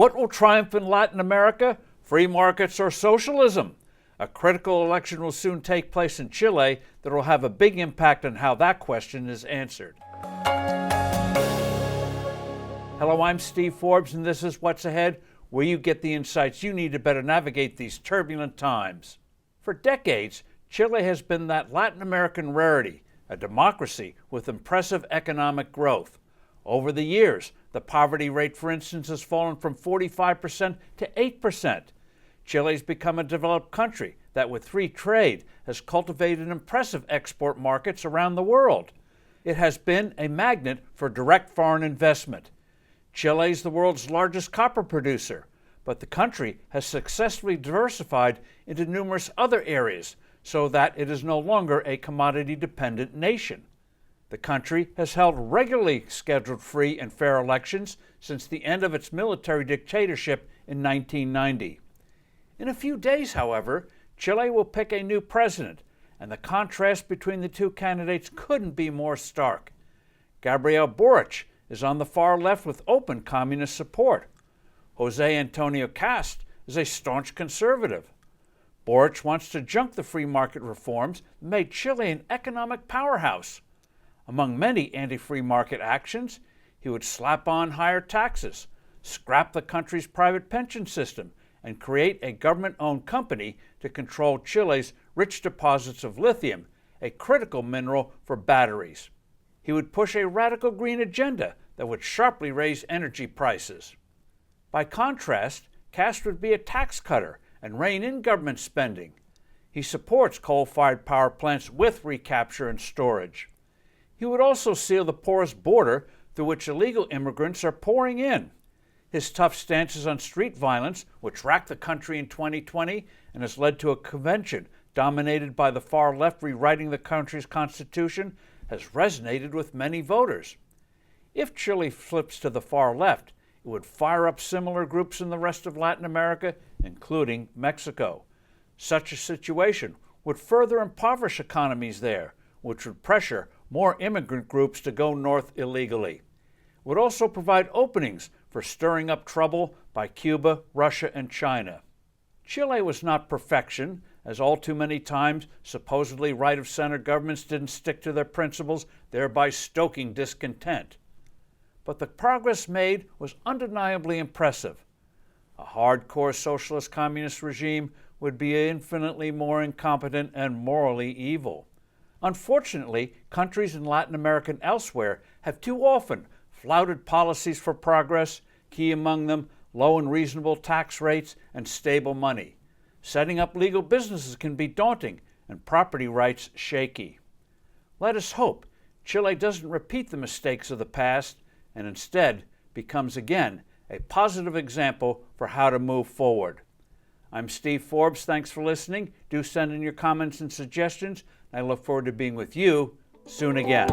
What will triumph in Latin America? Free markets or socialism? A critical election will soon take place in Chile that will have a big impact on how that question is answered. Hello, I'm Steve Forbes, and this is What's Ahead, where you get the insights you need to better navigate these turbulent times. For decades, Chile has been that Latin American rarity, a democracy with impressive economic growth. Over the years, the poverty rate, for instance, has fallen from 45% to 8%. Chile's become a developed country that, with free trade, has cultivated impressive export markets around the world. It has been a magnet for direct foreign investment. Chile is the world's largest copper producer, but the country has successfully diversified into numerous other areas so that it is no longer a commodity-dependent nation. The country has held regularly scheduled free and fair elections since the end of its military dictatorship in 1990. In a few days, however, Chile will pick a new president, and the contrast between the two candidates couldn't be more stark. Gabriel Boric is on the far left with open communist support. Jose Antonio Cast is a staunch conservative. Boric wants to junk the free market reforms that made Chile an economic powerhouse. Among many anti-free market actions, he would slap on higher taxes, scrap the country's private pension system, and create a government-owned company to control Chile's rich deposits of lithium, a critical mineral for batteries. He would push a radical green agenda that would sharply raise energy prices. By contrast, Cast would be a tax cutter and rein in government spending. He supports coal-fired power plants with recapture and storage. He would also seal the porous border through which illegal immigrants are pouring in. His tough stances on street violence, which racked the country in 2020 and has led to a convention dominated by the far left rewriting the country's constitution, has resonated with many voters. If Chile flips to the far left, it would fire up similar groups in the rest of Latin America, including Mexico. Such a situation would further impoverish economies there, which would pressure more immigrant groups to go north illegally. It would also provide openings for stirring up trouble by Cuba, Russia, and China. Chile was not perfection, as all too many times supposedly right-of-center governments didn't stick to their principles, thereby stoking discontent. But the progress made was undeniably impressive. A hardcore socialist communist regime would be infinitely more incompetent and morally evil. Unfortunately, countries in Latin America and elsewhere have too often flouted policies for progress, key among them low and reasonable tax rates and stable money. Setting up legal businesses can be daunting and property rights shaky. Let us hope Chile doesn't repeat the mistakes of the past and instead becomes again a positive example for how to move forward. I'm Steve Forbes. Thanks for listening. Do send in your comments and suggestions. I look forward to being with you soon again.